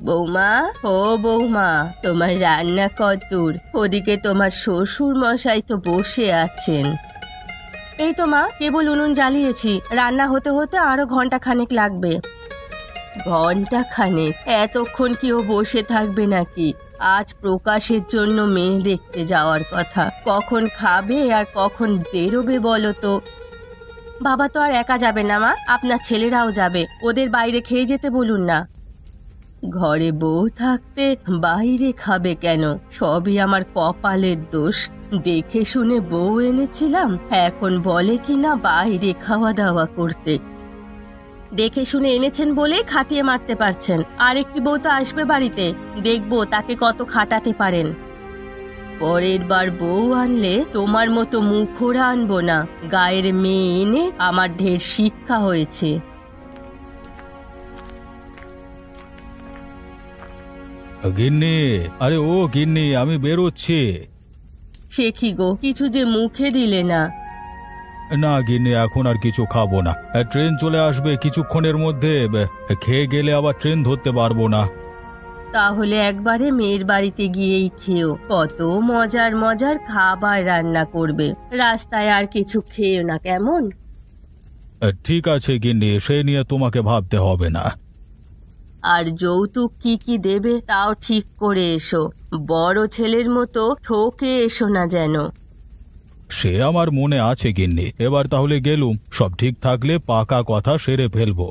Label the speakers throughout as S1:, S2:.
S1: বৌমা, ও বৌমা, তোমার রান্না কতদূর? ওদিকে তোমার শ্বশুর মশাই তো বসে আছেন। এই তো মা, কেবল উনুন জ্বালিয়েছি, রান্না হতে হতে আরো ঘন্টা খানেক লাগবে। ঘন্টা খানেক? এতক্ষণ কি ও বসে থাকবে নাকি? আজ প্রকাশের জন্য মেয়ে দেখতে যাওয়ার কথা, কখন খাবে আর কখন বেরোবে বলো তো? বাবা তো আর একা যাবে না মা, আপনার ছেলেরাও যাবে, ওদের বাইরে খেয়ে যেতে বলুন না। ঘরে বউ থাকতে বাইরে খাবে কেন? সবই আমার কপালের দোষ। দেখে শুনে বউ এনেছিলাম, এখন বলে কি না বাইরে খাওয়া দাওয়া করতে। দেখে শুনে এনেছেন বলেই খাটিয়ে মারতে পারছেন। আর একটি বউ তো আসবে বাড়িতে, দেখবো তাকে কত খাটাতে পারেন। পরের বার বউ আনলে তোমার মতো মুখোরা আনবো না। গায়ের মেয়ে এনে আমার ঢের শিক্ষা হয়েছে।
S2: গিন্নি, আরে ও গিন্নি, আমি বেরোচ্ছি।
S1: সে কি গো, কিছু যে মুখে দিলে না?
S2: না গিন্নি, এখন আর কিছু খাবো না। ট্রেন চলে আসবে কিছুক্ষণের মধ্যে, খেয়ে গেলে আবার ট্রেন ধরতে পারবো না।
S1: তাহলে একবারে মেয়ের বাড়িতে গিয়েই খেও, কত মজার মজার খাবার রান্না করবে। রাস্তায় আর কিছু খেও না, কেমন?
S2: ঠিক আছে গিন্নি, সে নিয়ে তোমাকে ভাবতে হবে না।
S1: আর যৌতুক কি কি দেবে তাও ঠিক করে এসো, বড় ছেলের মতো ঠকে এসো না যেন।
S2: সে আমার মনে আছে গিন্নি। এবার তাহলে গেলুম, সব ঠিক থাকলে পাকা কথা সেরে ফেলবো।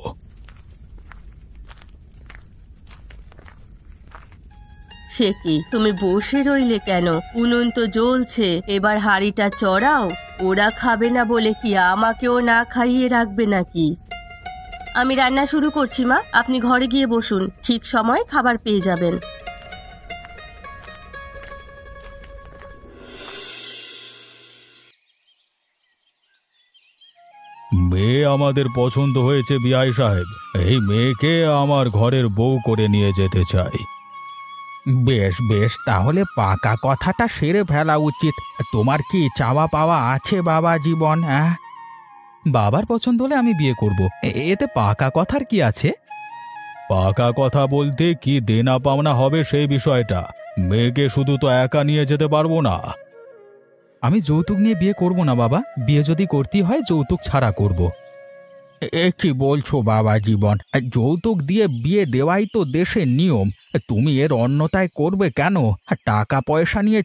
S1: সে কি, তুমি বসে রইলে কেন? উনুন তো জ্বলছে, এবার হাঁড়িটা চড়াও। ওরা খাবে না বলে কি আমাকেও না খাইয়ে রাখবে নাকি? আমি রান্না শুরু করছি মা, আপনি ঘরে গিয়ে বসুন, ঠিক সময় খাবার পেয়ে যাবেন।
S2: মেয়ে আমাদের পছন্দ হয়েছে বিআই সাহেব। এই মেয়েকে আমার ঘরের বউ করে নিয়ে যেতে চাই।
S3: বেশ বেশ, তাহলে পাকা কথাটা সেরে ফেলা উচিত। তোমার কি চাওয়া পাওয়া আছে বাবা জীবন? হ্যাঁ, বাবার পছন্দ হলে আমি বিয়ে করব, এতে পাকা কথার কি আছে?
S2: পাকা কথা বলতে কি দেনা পাওনা হবে সেই বিষয়টা। মেয়েকে শুধু তো একা নিয়ে যেতে পারবো না।
S3: আমি যৌতুক নিয়ে বিয়ে করব না বাবা, বিয়ে যদি করতেই হয় যৌতুক ছাড়া করব। কি বলছো বাবা জীবন? যৌতুক দিয়ে বিয়ে দেওয়াই তো দেশের নিয়ম। তুমি এর অন্যতায় করবে কেন? টাকা পয়সা নিয়ে